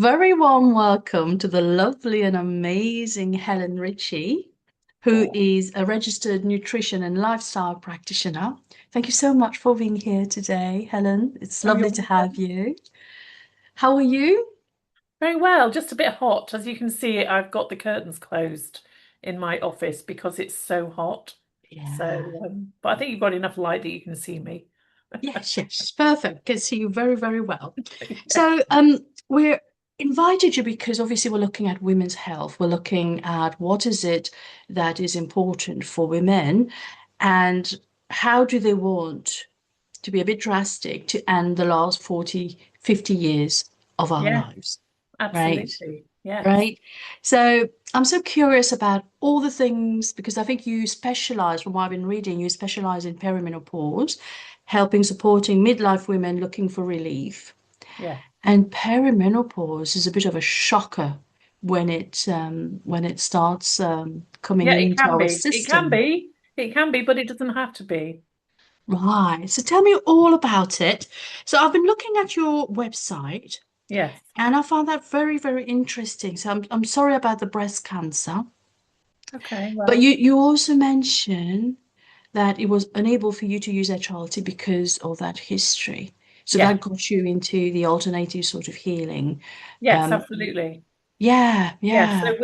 very warm welcome to the lovely and amazing Helen Ritchie, who Oh, is a registered nutrition and lifestyle practitioner. Thank you so much for being here today, Helen. It's oh, you're lovely to have welcome. you. How are you? Very well, just a bit hot. As you can see, I've got the curtains closed in my office because it's so hot. Yeah. But I think you've got enough light that you can see me. Yes, yes, perfect. Can see you very, very well. Yeah. So, we're invited you because obviously we're looking at women's health. We're looking at what is it that is important for women and how do they want to be a bit drastic to end the last 40, 50 years of our Yes, lives, right? absolutely. Yes. Right. So I'm so curious about all the things because I think you specialize, from what I've been reading, you specialize in perimenopause, helping supporting midlife women looking for relief. Yeah. And perimenopause is a bit of a shocker when it starts coming Yeah, it into can our be. It can system. be. It can be, but it doesn't have to be. Right. So tell me all about it. So I've been looking at your website Yes. and I found that very, very interesting. So I'm sorry about the breast cancer, Okay, but well, you also mentioned that it was unable for you to use HRT because of that history. So yeah. that got you into the alternative sort of healing. Yes, Um, absolutely. yeah, Yeah, yeah. so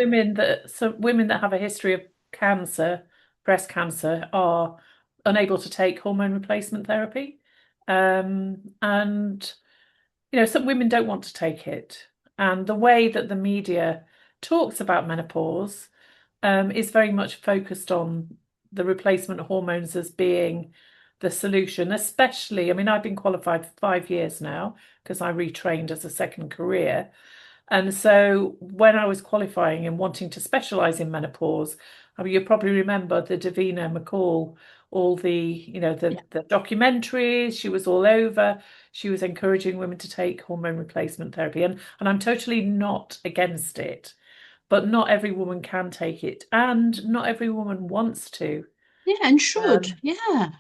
women that have a history of cancer, breast cancer, are unable to take hormone replacement therapy. And some women don't want to take it. And the way that the media talks about menopause is very much focused on the replacement hormones as being the solution, especially, I mean, I've been qualified for 5 years now because I retrained as a second career. And so when I was qualifying and wanting to specialize in menopause, I mean, you probably remember the Davina McCall, all Yeah. the documentaries, she was all over. She was encouraging women to take hormone replacement therapy. And I'm totally not against it, but not every woman can take it, and not every woman wants to. Yeah, and should. Um, Yeah.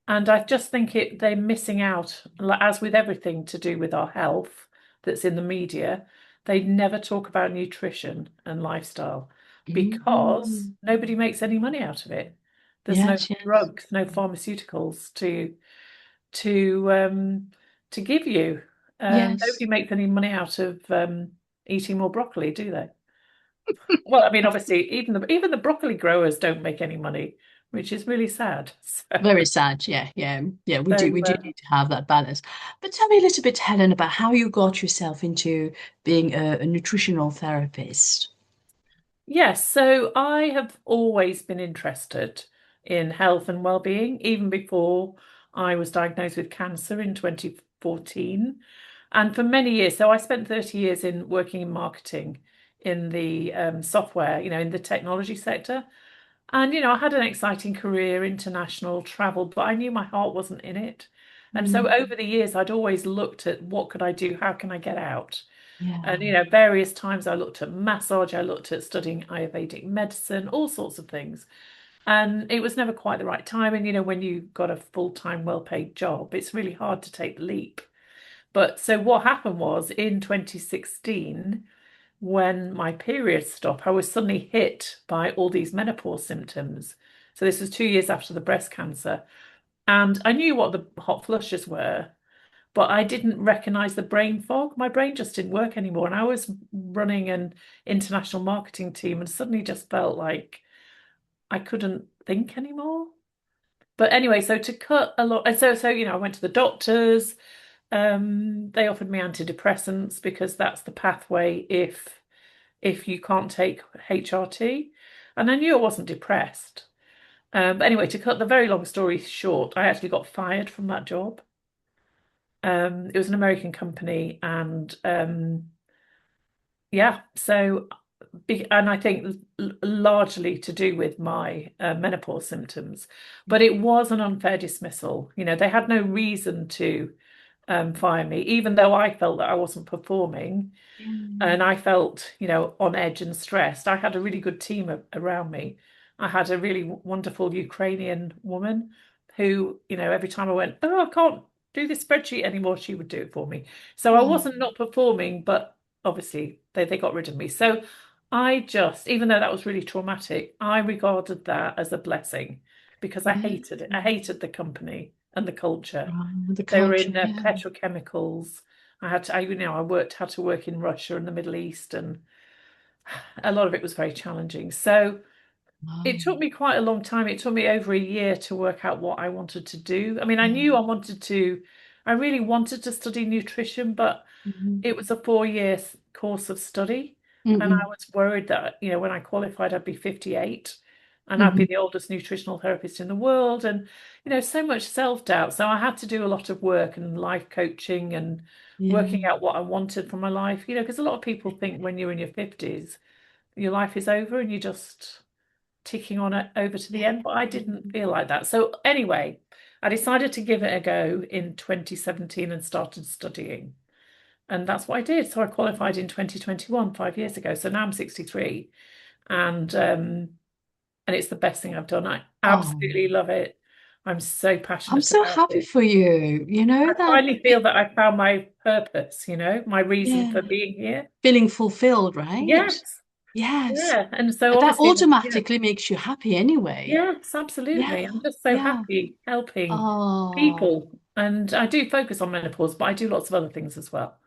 and I just think they're missing out, like, as with everything to do with our health that's in the media, they never talk about nutrition and lifestyle because Mm. nobody makes any money out of it. There's no Yes, yes. drugs, no pharmaceuticals to um to give you. Nobody Yes. makes any money out of eating more broccoli, do they? Well, I mean, obviously, even the broccoli growers don't make any money, which is really sad. Very sad. Yeah, yeah. Yeah, we So, do need to have that balance. But tell me a little bit, Helen, about how you got yourself into being a nutritional therapist. yes, so I have always been interested in health and well-being, even before I was diagnosed with cancer in 2014. And for many years, so I spent 30 years in working in marketing in the software, in the technology sector. And, I had an exciting career, international travel, but I knew my heart wasn't in it. And so Mm. over the years, I'd always looked at what could I do? How can I get out? And, Yeah. various times I looked at massage, I looked at studying Ayurvedic medicine, all sorts of things. And it was never quite the right time. And, when you've got a full-time, well-paid job, it's really hard to take the leap. But so what happened was in 2016, when my period stopped, I was suddenly hit by all these menopause symptoms. So this was 2 years after the breast cancer. And I knew what the hot flushes were, but I didn't recognize the brain fog. My brain just didn't work anymore. And I was running an international marketing team and suddenly just felt like I couldn't think anymore. But anyway, so to cut a lot, and so I went to the doctors. They offered me antidepressants because that's the pathway if you can't take HRT. And I knew I wasn't depressed. But anyway, to cut the very long story short, I actually got fired from that job. It was an American company, and yeah, so and I think largely to do with my menopause symptoms, but it was an unfair dismissal. They had no reason to fire me, even though I felt that I wasn't performing Mm. and I felt, on edge and stressed. I had a really good team around me. I had a really wonderful Ukrainian woman who, every time I went, oh, I can't do this spreadsheet anymore, she would do it for me. So I Oh, wasn't not performing, but obviously they got rid of me. So I just, even though that was really traumatic, I regarded that as a blessing because I Yeah. hated it. I hated the company and the culture. The They were culture, in yeah. petrochemicals. Had to work in Russia and the Middle East, and a lot of it was very challenging. So it Wow. took me quite a long time. It took me over a year to work out what I wanted to do. I mean, I really wanted to study nutrition, but Mm-hmm. it was a 4 year course of study. And Mm-hmm. I was worried that, when I qualified, I'd be 58 and I'd be Mm-hmm. the oldest nutritional therapist in the world. And, so much self-doubt. So I had to do a lot of work and life coaching and working Yeah. out what I wanted from my life, because a lot of people think when you're in your 50s, your life is over and you're just ticking on it over to the end. But I didn't feel like that. So anyway, I decided to give it a go in 2017 and started studying. And that's what I did. So I qualified in 2021, 5 years ago. So now I'm 63, and it's the best thing I've done. I Oh, absolutely love it. I'm so I'm passionate so about happy it. for you. You know I that, finally feel that I found my purpose, my reason yeah, for being here. feeling fulfilled, right? Yes. Yes. Yeah. And so But that obviously, automatically makes you happy anyway. yes, Yeah. absolutely. I'm just so Yeah. happy helping Oh. people. And I do focus on menopause, but I do lots of other things as well.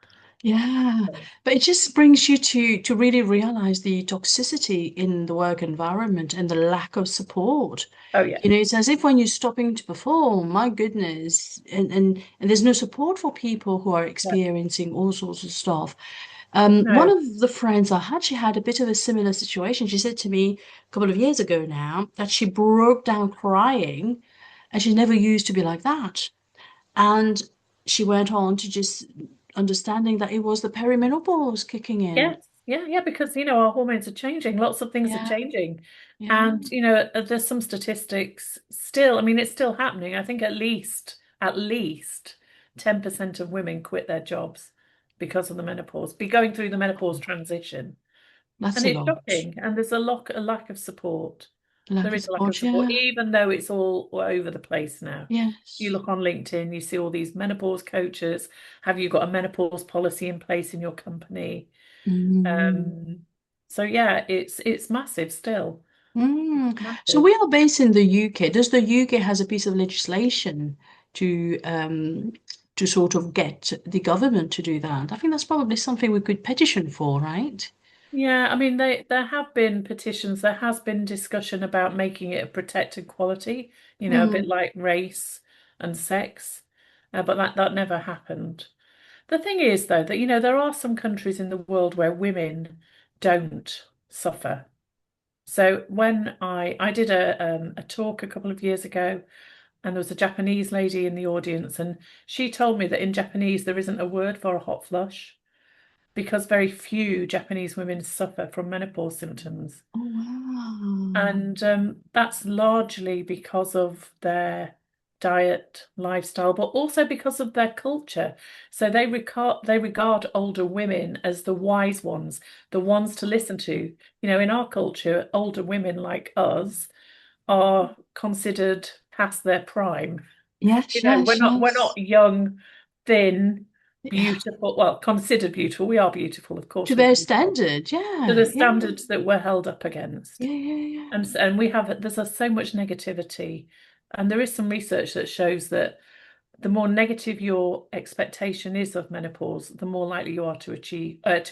Yeah, but it just brings you to really realize the toxicity in the work environment and the lack of support. Oh yeah. You know, it's as if when you're stopping to perform, my goodness, and there's no support for people who are No. experiencing all sorts of stuff. One No. of the friends I had, she had a bit of a similar situation. She said to me a couple of years ago now that she broke down crying, and she never used to be like that. And she went on to just understanding that it was the perimenopause kicking in. Yes, yeah, yeah, because our hormones are changing, lots of things are Yeah, changing. yeah. And there's some statistics still, I mean, it's still happening. I think at least 10% of women quit their jobs because of the menopause, be going through the menopause transition. That's And a it's lot. shocking. And there's a lack of support. Lack There of is a lack of support, support, yeah. even though it's all over the place now. You Yes. look on LinkedIn, you see all these menopause coaches. Have you got a menopause policy in place in your company? Mm. Um, so yeah, it's massive still. Mm. So Massive. we are based in the UK. Does the UK has a piece of legislation to sort of get the government to do that? I think that's probably something we could petition for, right? Yeah, I mean there have been petitions, there has been discussion about making it a protected quality, a bit Mm. like race and sex. But that never happened. The thing is though that there are some countries in the world where women don't suffer. So when I did a talk a couple of years ago, and there was a Japanese lady in the audience, and she told me that in Japanese there isn't a word for a hot flush because very few Japanese women suffer from menopause symptoms. Oh, wow. And that's largely because of their diet, lifestyle, but also because of their culture. So they regard older women as the wise ones, the ones to listen to. In our culture, older women like us are considered past their prime. Yes, We're yes, not we're not yes. young, thin, Yeah. beautiful. Well, considered beautiful. We are beautiful, of To course, we're their beautiful. standard, To yeah, the yeah, standards that we're held up against. yeah, yeah, yeah. And we have there's so much negativity. And there is some research that shows that the more negative your expectation is of menopause, the more likely you are to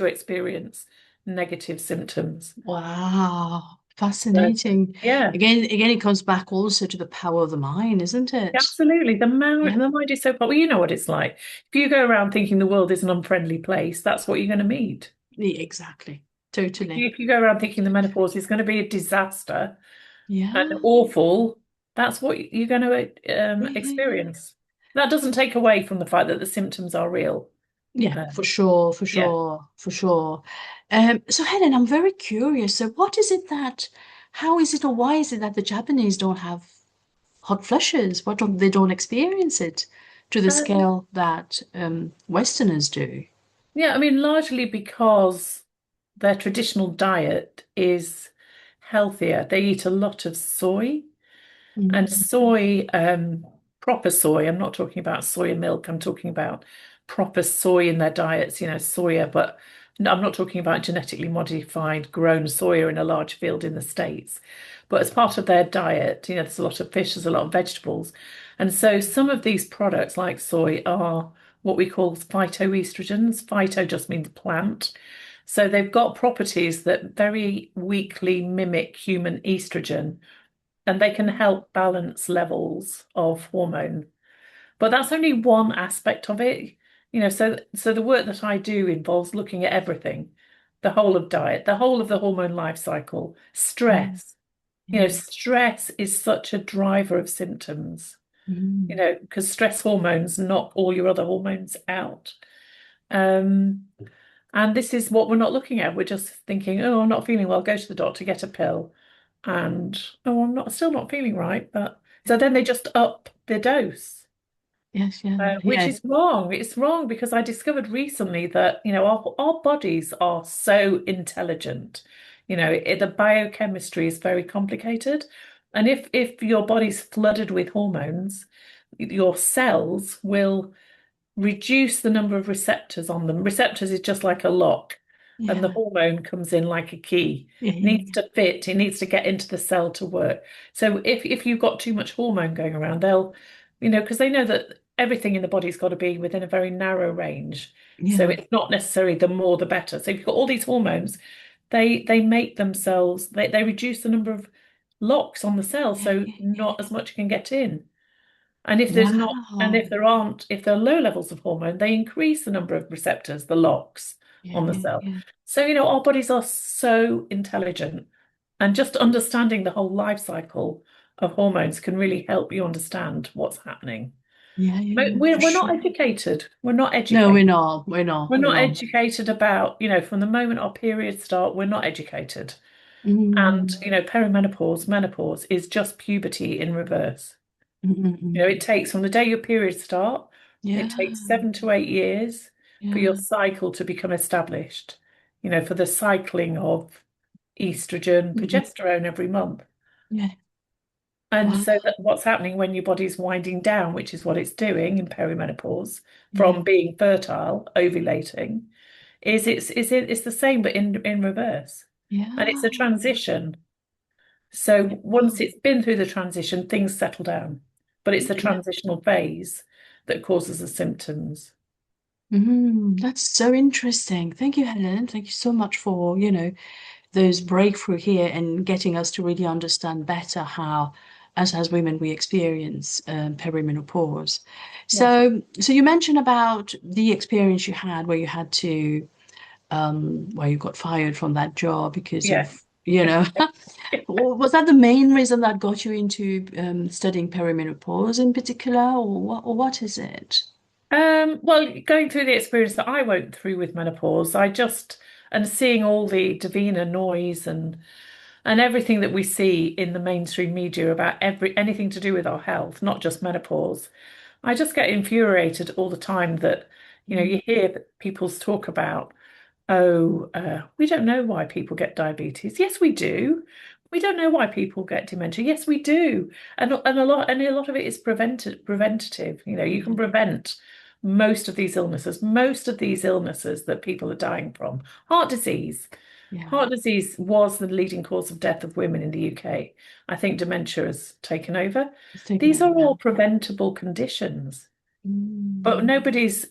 experience negative symptoms. Wow, So, fascinating. yeah. Again, it comes back also to the power of the mind, isn't it? Absolutely. The mind, Yeah, the mind is so powerful. You know what it's like. If you go around thinking the world is an unfriendly place, that's what you're going to meet. exactly. Totally. If you go around thinking the menopause is going to be a disaster and Yeah, awful, that's what you're going to yeah, yeah, yeah. experience. That doesn't take away from the fact that the symptoms are real. Yeah, for Um, sure, for yeah. sure, for sure. So Helen, I'm very curious. So what is it that, how is it or why is it that the Japanese don't have hot flushes? What don't they don't experience it to the Um, scale that Westerners do? yeah, I mean, largely because their traditional diet is healthier. They eat a lot of soy. And Mm. soy, proper soy, I'm not talking about soya milk, I'm talking about proper soy in their diets, soya, but No, I'm not talking about genetically modified grown soya in a large field in the States, but as part of their diet, there's a lot of fish, there's a lot of vegetables. And so some of these products like soy are what we call phytoestrogens. Phyto just means plant. So they've got properties that very weakly mimic human estrogen, and they can help balance levels of hormone. But that's only one aspect of it. So the work that I do involves looking at everything, the whole of diet, the whole of the hormone life cycle, Mm, stress. yeah. Stress is such a driver of symptoms, Mm, because stress hormones knock all your other hormones out. Um, and this is what we're not looking at. We're just thinking, oh, I'm not feeling well, go to the doctor, get a pill. And oh, still not feeling right. But so then they just up the dose. yes, yeah, Which yeah, is wrong. It's wrong because I discovered recently that, our bodies are so intelligent. The biochemistry is very complicated. And if your body's flooded with hormones, your cells will reduce the number of receptors on them. Receptors is just like a lock, and the yeah, hormone comes in like a key. yeah, It needs yeah, to fit, it needs to get into the cell to work. So if you've got too much hormone going around, they'll, because they know that everything in the body's got to be within a very narrow range. So yeah, it's not necessarily the more the better. So if you've got all these hormones, they make themselves, they reduce the number of locks on the cell, yeah, so yeah, yeah, not as much can get in. And if there's not, and wow, if there are low levels of hormone, they increase the number of receptors, the locks yeah, on the yeah, cell. yeah, So, our bodies are so intelligent, and just understanding the whole life cycle of hormones can really help you understand what's happening. yeah, yeah, But yeah, we're, for we're not sure. educated. We're not No, educated. We're we're not not. educated about, from the moment our periods start, we're not educated. And, Mm, perimenopause, menopause is just puberty in reverse. mm, mm, mm. It takes from the day your periods start, it Yeah, takes 7 to 8 years for your yeah, cycle to become established, for the cycling of estrogen, mm, mm, progesterone every month. yeah, And wow, so that what's happening when your body's winding down, which is what it's doing in perimenopause, yeah, from being fertile, ovulating, it's the same but in reverse. And it's a yeah, transition. So once wow. it's been through the transition, things settle down. But it's the Yeah. transitional phase that causes the symptoms. That's so interesting. Thank you, Helen. Thank you so much for, those breakthrough here and getting us to really understand better how, as women, we experience perimenopause. Yeah. So you mentioned about the experience you had where you had to, where you got fired from that job because Yeah. of, was that the main reason that got you into studying perimenopause in particular, or what is it? Well, going through the experience that I went through with menopause, and seeing all the Davina noise and everything that we see in the mainstream media about anything to do with our health, not just menopause, I just get infuriated all the time that, Mm, you hear people's talk about, oh, we don't know why people get diabetes. Yes, we do. We don't know why people get dementia. Yes, we do. And a lot of it is preventative. You can yeah, prevent most of these illnesses. Most of these illnesses that people are dying from. Heart disease. yeah, Heart disease was the leading cause of death of women in the UK. I think dementia has taken over. it's taken These over, are yeah. all preventable conditions, but Mm, nobody's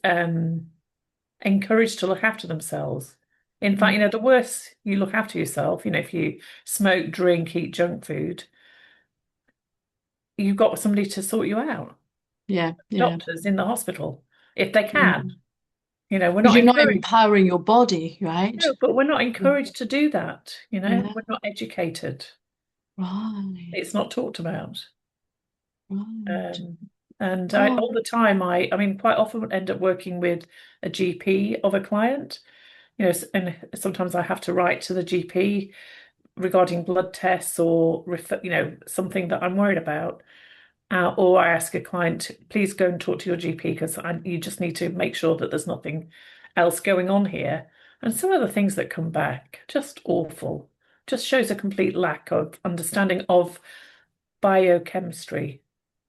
encouraged to look after themselves. In fact, mm, the worse you look after yourself, if you smoke, drink, eat junk food, you've got somebody to sort you out. yeah, yeah. Doctors in the hospital, if they can. Mm. We're Because not you're not encouraged. empowering your body, right? No, but we're not Mm. encouraged to do that. Yeah, We're not educated. right, It's not talked about. right. Um, and all Oh, the time, I mean, quite often would end up working with a GP of a client. And sometimes I have to write to the GP regarding blood tests or something that I'm worried about, or I ask a client, please go and talk to your GP because you just need to make sure that there's nothing else going on here. And some of the things that come back, just awful, just shows a complete lack of understanding of biochemistry.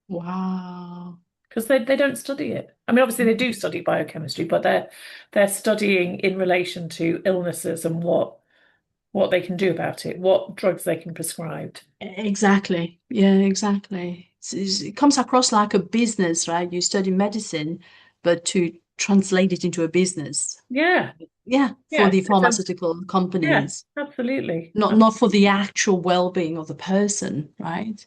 wow. because they don't study it. I mean, obviously they do study biochemistry, but they're studying in relation to illnesses and what they can do about it, what drugs they can prescribe. Exactly. Yeah, exactly. It comes across like a business, right? You study medicine, but to translate it into a business. Yeah, Yeah, for yeah. the So pharmaceutical yeah, companies, absolutely. not for the actual well-being of the person, right?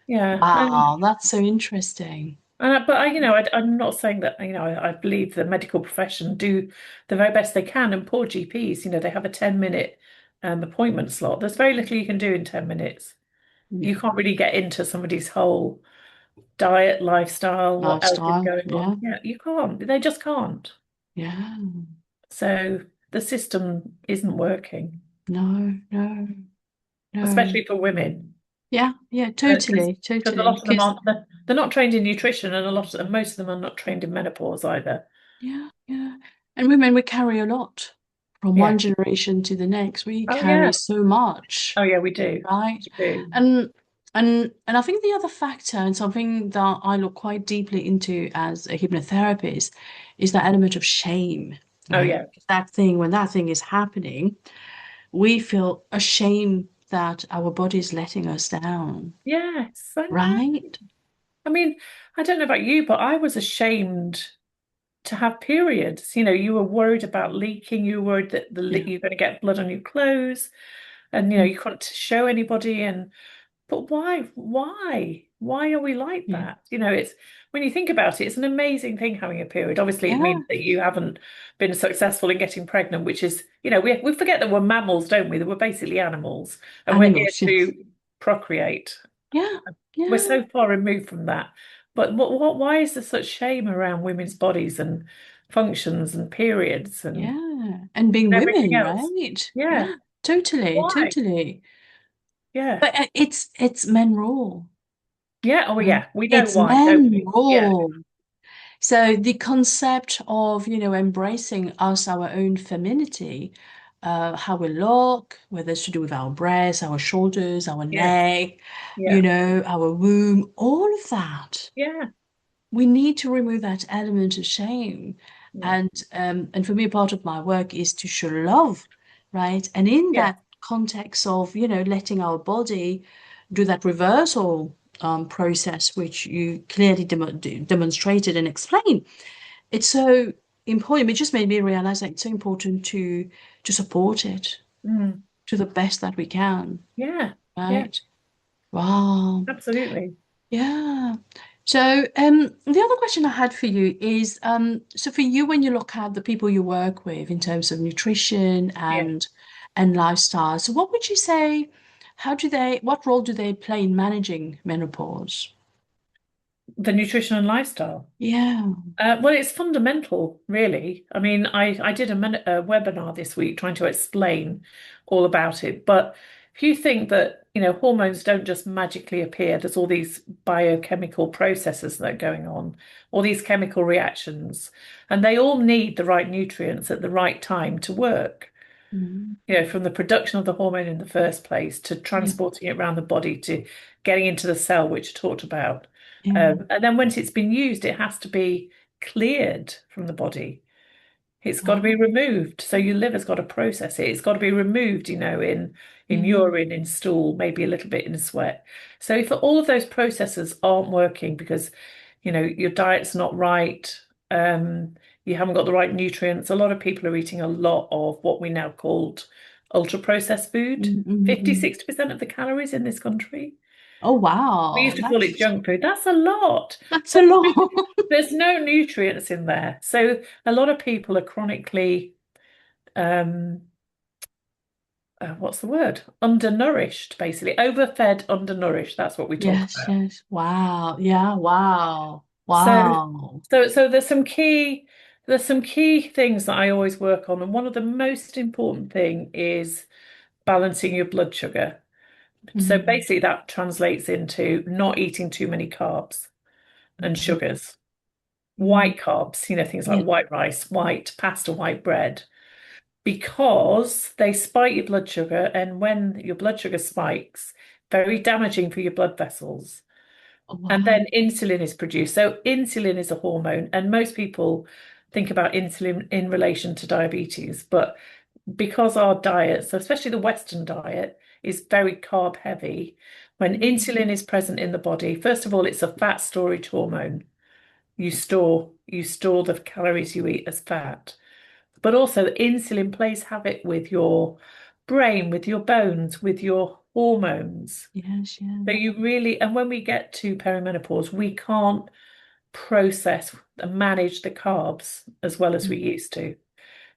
Yeah, Wow, that's so interesting. but I'm not saying that, I believe the medical profession do the very best they can, and poor GPs, they have a 10-minute appointment slot. There's very little you can do in 10 minutes. You Yeah. can't really get into somebody's whole diet, lifestyle, what else is Lifestyle. going on. Yeah. Yeah, you can't. They just can't. Yeah. So the system isn't working, No, no, no. especially for women. Yeah, yeah, Because totally, a lot totally. of them Because aren't, they're not trained in nutrition, and most of them are not trained in menopause either. yeah, yeah. And women, we carry a lot from one Yeah. generation to the next. We Oh carry yeah. so much, Oh yeah, we do. right? We do. And and I think the other factor and something that I look quite deeply into as a hypnotherapist is that element of shame, Oh right? yeah. That thing, when that thing is happening, we feel ashamed that our body is letting us down, Yes, I know. right? I mean, I don't know about you, but I was ashamed to have periods. You were worried about leaking. You were worried that Yeah. you're going to get blood on your clothes, and Mm. you couldn't show anybody. And but why? Why? Why are we like Yeah. that? It's when you think about it, it's an amazing thing having a period. Obviously, it Yeah. means that you haven't been successful in getting pregnant, which is, we forget that we're mammals, don't we? That we're basically animals, and we're here Animals, yes. to procreate. Yeah. We're Yeah. so far removed from that. But why is there such shame around women's bodies and functions and periods and Yeah. And being everything women, else? right? Yeah. Yeah. Totally. Why? Totally. Yeah. But it's men rule, Yeah. Oh, right? yeah. We know It's why, don't men we? Yeah. rule. So the concept of, embracing us, our own femininity, how we look, whether it's to do with our breasts, our shoulders, our Yeah. neck, Yeah. our womb, all of that. Yeah. We need to remove that element of shame. Yeah. And for me, part of my work is to show love, right? And in Yeah. that context of, letting our body do that reversal process, which you clearly demonstrated and explained, it's so important. It just made me realize that it's so important to support it Mm. to the best that we can, Yeah. Yeah. right? Wow. Absolutely. Yeah. So, the other question I had for you is, so for you, when you look at the people you work with in terms of nutrition Yeah. and lifestyle, so what would you say, what role do they play in managing menopause? The nutrition and lifestyle. Yeah. Well, it's fundamental, really. I mean, I did a webinar this week trying to explain all about it. But if you think that, hormones don't just magically appear, there's all these biochemical processes that are going on, all these chemical reactions, and they all need the right nutrients at the right time to work. Mm, From the production of the hormone in the first place to yeah. transporting it around the body to getting into the cell, which I talked about. Yeah. And then once it's been used, it has to be cleared from the body. It's got to be Wow. removed. So your liver's got to process it. It's got to be removed, in Yeah. urine, in stool, maybe a little bit in sweat. So if all of those processes aren't working because, your diet's not right, you haven't got the right nutrients, a lot of people are eating a lot of what we now called ultra processed food. Mm, mm, 50, mm. 60% of the calories in this country. Oh, We wow. used to call it junk food. That's a lot. That's So a lot. there's no nutrients in there. So a lot of people are chronically, um, what's the word? Undernourished, basically. Overfed, undernourished. That's what we talk Yes, about. yes. Wow. Yeah, wow. So, Wow. so there's some key things that I always work on, and one of the most important thing is balancing your blood sugar. So Mm, basically, that translates into not eating too many carbs and mm, sugars. mm. White carbs, things like Yeah. white rice, white pasta, white bread, because they spike your blood sugar. And when your blood sugar spikes, very damaging for your blood vessels. and Wow. then insulin is produced. So insulin is a hormone, and most people think about insulin in relation to diabetes, but because our diets, especially the Western diet, is very carb heavy, when Mm. insulin is present in the body, first of all, it's a fat storage hormone. You store the calories you eat as fat. But also insulin plays havoc with your brain, with your bones, with your hormones. Yes, yeah. So you really, and when we get to perimenopause, we can't process and manage the carbs as well as we Mm. used to.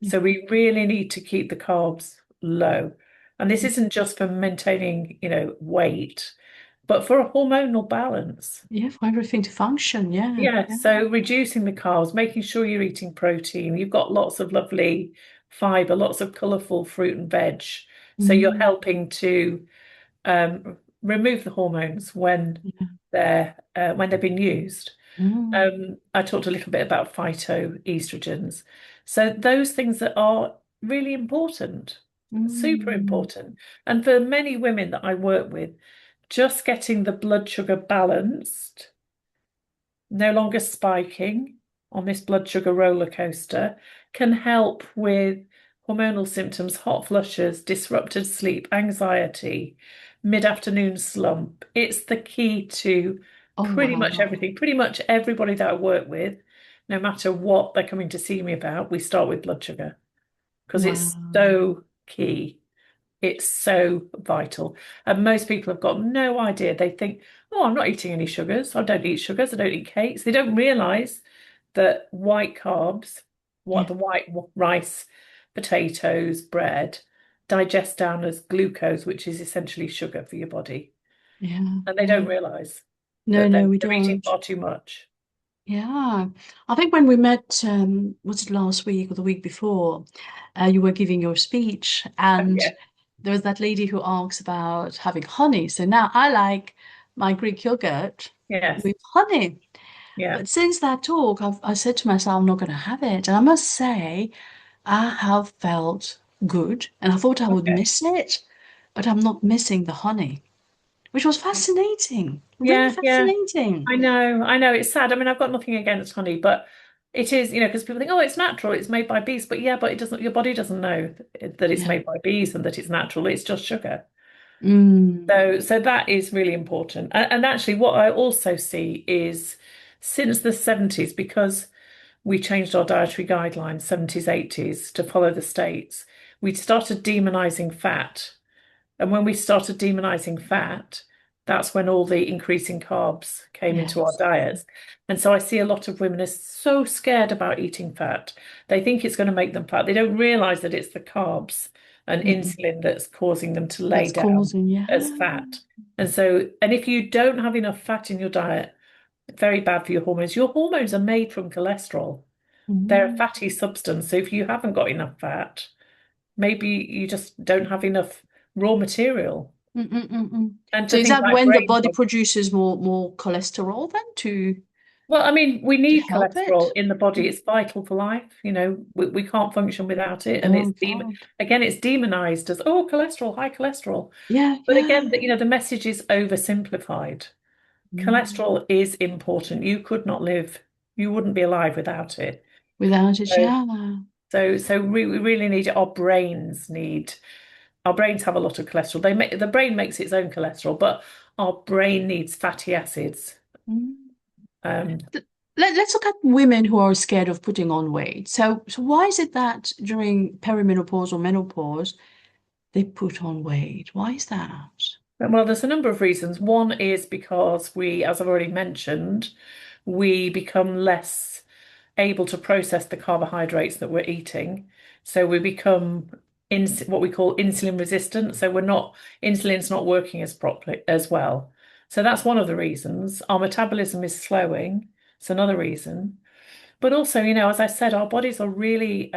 Yeah. So we really need to keep the carbs low. And this Mm. isn't just for maintaining, weight, but for a hormonal balance. Yeah, for everything to function. Yeah, Yeah, yeah. so reducing the carbs, making sure you're eating protein. You've got lots of lovely fiber, lots of colourful fruit and veg. So you're Mm. helping to remove the hormones Yeah. when they've been used. Mm. I talked a little bit about phytoestrogens. So those things that are really important, super Mm. important. And for many women that I work with, just getting the blood sugar balanced, no longer spiking on this blood sugar roller coaster, can help with hormonal symptoms, hot flushes, disrupted sleep, anxiety, mid-afternoon slump. It's the key to Oh, pretty much wow. everything. Pretty much everybody that I work with, no matter what they're coming to see me about, we start with blood sugar because it's Wow. so key. It's so vital. And most people have got no idea. They think, oh, I'm not eating any sugars. I don't eat sugars. I don't eat cakes. They don't realize that white carbs, what Yeah, the white rice, potatoes, bread, digest down as glucose, which is essentially sugar for your body. yeah, And they yeah. don't realize No, that no, we they're eating don't. far too much. Yeah. I think when we met, was it last week or the week before, you were giving your speech, and Yeah. there was that lady who asks about having honey. So now I like my Greek yogurt Yes. with honey. Yeah. But since that talk, I said to myself, I'm not going to have it. And I must say, I have felt good, and I thought I would Okay. miss it, but I'm not missing the honey, which was fascinating, really Yeah. Yeah. fascinating. I know, it's sad. I mean, I've got nothing against honey, but it is, because people think, oh, it's natural, it's made by bees. But yeah, but it doesn't, your body doesn't know that it's Yeah. made by bees and that it's natural. It's just sugar. Mm. So that is really important. And actually, what I also see is since the 70s, because we changed our dietary guidelines, 70s, 80s, to follow the states, we started demonizing fat. And when we started demonizing fat, that's when all the increasing carbs came into our Yes. diets. And so I see a lot of women are so scared about eating fat. They think it's going to make them fat. They don't realize that it's the carbs and Mm-mm. insulin that's causing them to lay That's down causing, yeah. as fat. And if you don't have enough fat in your diet, very bad for your hormones. Your hormones are made from cholesterol. They're a Mm. fatty substance. So if you haven't got enough fat, maybe you just don't have enough raw material. Mm-mm-mm-mm. And So for is things that like when the brain body fog. produces more cholesterol then Well, I mean, we to need help it? cholesterol in the body. Mm. It's vital for life. We can't function without it. And Oh God. it's demonized as, oh, cholesterol, high cholesterol. Yeah, But yeah. again, the message is oversimplified. Mm. Cholesterol is important. You wouldn't be alive without it. Without it, So, yeah. we really need it. Our brains have a lot of cholesterol. The brain makes its own cholesterol, but our brain needs fatty acids. Mm. Um, Let's look at women who are scared of putting on weight. So why is it that during perimenopause or menopause they put on weight? Why is that? well, there's a number of reasons. One is because as I've already mentioned, we become less able to process the carbohydrates that we're eating. So we become what we call insulin resistant. So insulin's not working as properly as well. So that's one of the reasons. Our metabolism is slowing. It's another reason. But also, as I said, our bodies are really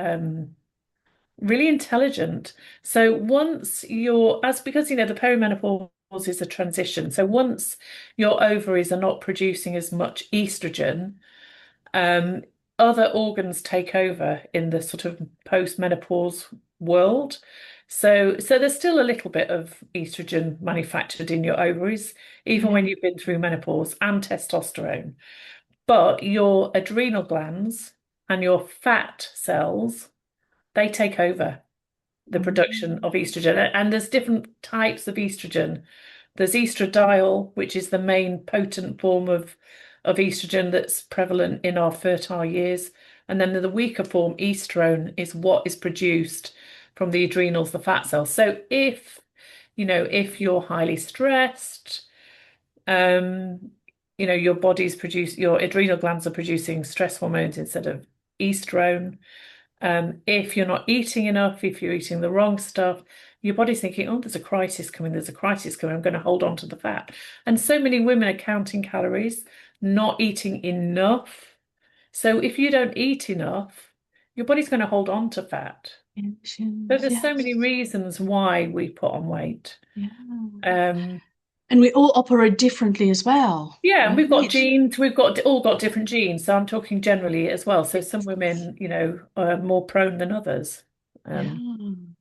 intelligent. So because the perimenopause is a transition. So once your ovaries are not producing as much estrogen, um, other organs take over in the sort of post-menopause world. So there's still a little bit of estrogen manufactured in your ovaries, even Yeah. when you've been through menopause, and testosterone. But your adrenal glands and your fat cells, they take over the production of Mm. estrogen. And there's different types of estrogen. There's estradiol, which is the main potent form of estrogen that's prevalent in our fertile years. And then the weaker form, estrone, is what is produced from the adrenals, the fat cells. So if you're highly stressed, um, your adrenal glands are producing stress hormones instead of estrone. If you're not eating enough, if you're eating the wrong stuff, your body's thinking, oh, there's a crisis coming, I'm going to hold on to the fat. And so many women are counting calories, not eating enough. So if you don't eat enough, your body's going to hold on to fat. Yes, So yes, there's so many yes. reasons why we put on weight. Yeah. Um, And we all operate differently as well, yeah, and we've got right? genes, we've got all got different genes. So I'm talking generally as well. So some women, are more prone than others. Yeah. Um,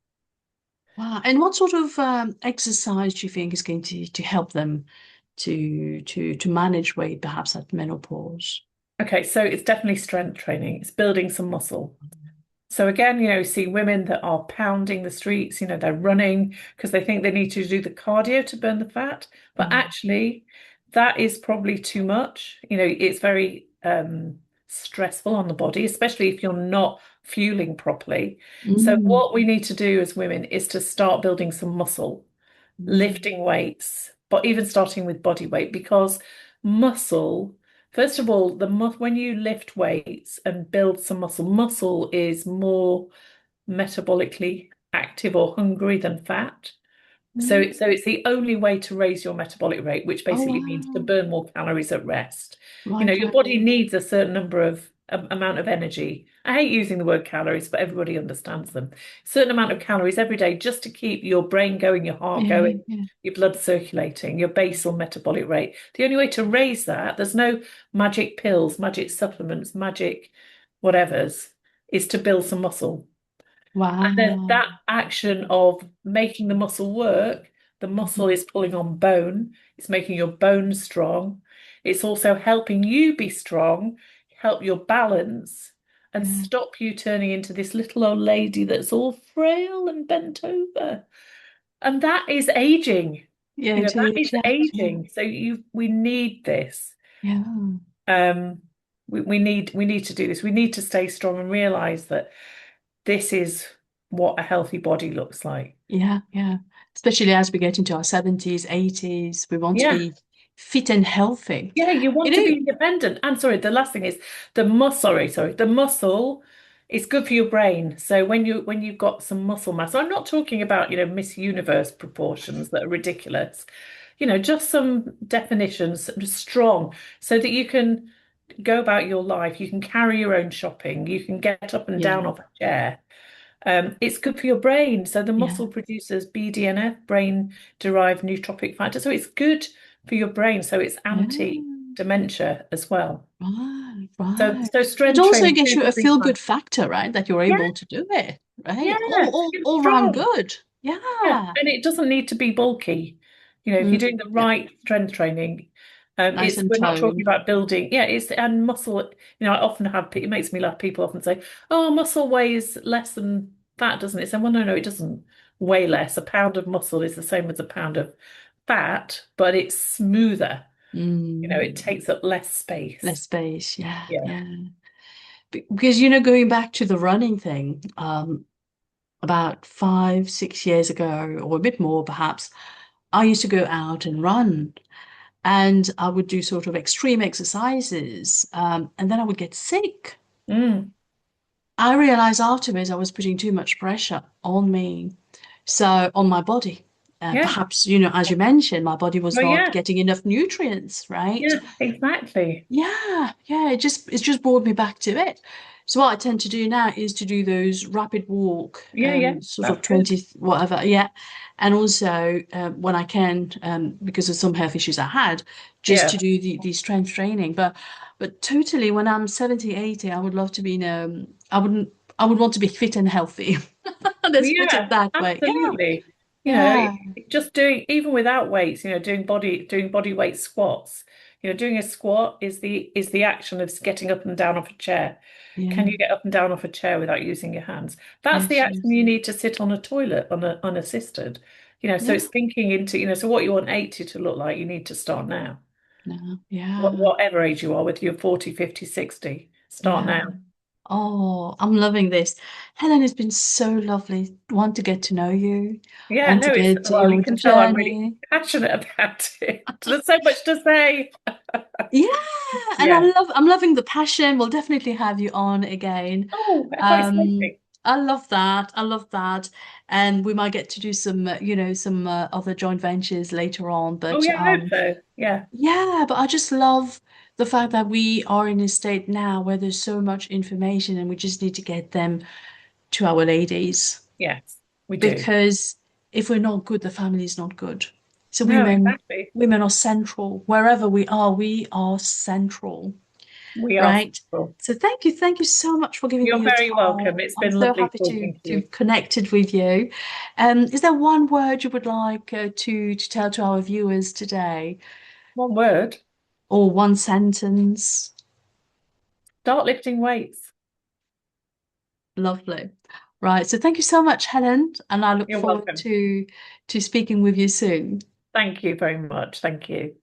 Wow. And what sort of exercise do you think is going to help them to manage weight, perhaps at menopause? Okay, so it's definitely strength training. It's building some muscle. So again, see women that are pounding the streets, they're running because they think they need to do the cardio to burn the fat. But Mm. actually, that is probably too much. It's very stressful on the body, especially if you're not fueling properly. So Mm. what we need to do as women is to start building some muscle, Mm. lifting weights, but even starting with body weight, because muscle, first of all, when you lift weights and build some muscle is more metabolically active or hungry than fat. Mm. So it's the only way to raise your metabolic rate, which Oh, basically means to wow. burn more calories at rest. Right, Your right. body needs a certain number of amount of energy. I hate using the word calories, but everybody understands them. Certain amount of calories every day just to keep your brain going, your heart Yeah, yeah, going, yeah. your blood circulating, your basal metabolic rate. The only way to raise that, there's no magic pills, magic supplements, magic whatevers, is to build some muscle. And then Wow. that action of making the muscle work, the muscle Mhm. is pulling on bone, it's making your bones strong. It's also helping you be strong, help your balance, and Yeah. stop you turning into this little old lady that's all frail and bent over. And that is aging. Yeah, it That is. is Yes, yeah. aging. So we need this. Yeah. Um, we need to do this. We need to stay strong and realize that this is what a healthy body looks like. Yeah, yeah. Especially as we get into our 70s, 80s, we want to Yeah. be fit and healthy. Yeah, you You want to be know, independent. And sorry, the last thing is the muscle is good for your brain. So when you've got some muscle mass, I'm not talking about, Miss Universe proportions that are ridiculous. Just some definitions, strong, so that you can go about your life, you can carry your own shopping, you can get up and yeah, down off a chair. It's good for your brain. So the yeah, muscle produces BDNF, brain-derived nootropic factor. So it's good for your brain. So it's yeah. anti-dementia as well. Right, So right. so It strength also training gives two you to a three feel-good times. factor, right? That you're Yeah, able to do it, right? yeah, you're All round strong. good. Yeah, Yeah. and it doesn't need to be bulky. If you're Mm, doing the yeah. right strength training, Nice it's and we're not talking toned. about building. Yeah, it's and muscle. I often have it makes me laugh. People often say, "Oh, muscle weighs less than fat, doesn't it?" So, well, no, no, it doesn't weigh less. A pound of muscle is the same as a pound of fat, but it's smoother. It Mm, takes up less less space. space. Yeah, Yeah. yeah. Because, going back to the running thing, about 5, 6 years ago, or a bit more perhaps, I used to go out and run. And I would do sort of extreme exercises, and then I would get sick. Mm. I realized afterwards I was putting too much pressure on me, so on my body. Yeah. Perhaps, as you mentioned, my body was Well, not yeah. getting enough nutrients, right? Yeah. Exactly. Yeah, yeah, it just brought me back to it. So what I tend to do now is to do those rapid walk, Yeah. Yeah. sort of That's good. 20 whatever, yeah. And also when I can, because of some health issues I had, just to Yeah. do the strength training. But totally when I'm 70, 80, I would love to be in I wouldn't I would want to be fit and healthy. Let's put it Yeah, that way. Yeah, absolutely. yeah, Just doing even without weights, doing body weight squats. Doing a squat is the action of getting up and down off a chair. Can yeah. you get up and down off a chair without using your hands? That's the Yes, action yes. you need to sit on a toilet unassisted. So Yeah, it's thinking into, so what you want 80 to look like, you need to start now. no, yeah, Whatever age you are, whether you're 40, 50, 60, start yeah. now. Oh, I'm loving this. Helen, it's been so lovely. Want to get to know you, Yeah, want to no, it's, get well, you your can tell I'm really journey. passionate about it. There's so much to say. Yeah, and Yeah. I'm loving the passion. We'll definitely have you on again. Oh, how Um, exciting. I love that. I love that. And we might get to do some, some other joint ventures later on. Oh, But yeah, I hope so. Yeah. yeah, but I just love the fact that we are in a state now where there's so much information and we just need to get them to our ladies. Yes, we do. Because if we're not good, the family is not good. So No, exactly. women are central. Wherever we are central, We are right? thankful. So thank you so much for giving me You're your very time. welcome. It's I'm been so lovely happy talking to to you. have connected with you. Is there one word you would like to tell to our viewers today, One word. or one sentence? Start lifting weights. Lovely. Right. So thank you so much, Helen, and I look You're forward welcome. to speaking with you soon. Thank you very much. Thank you.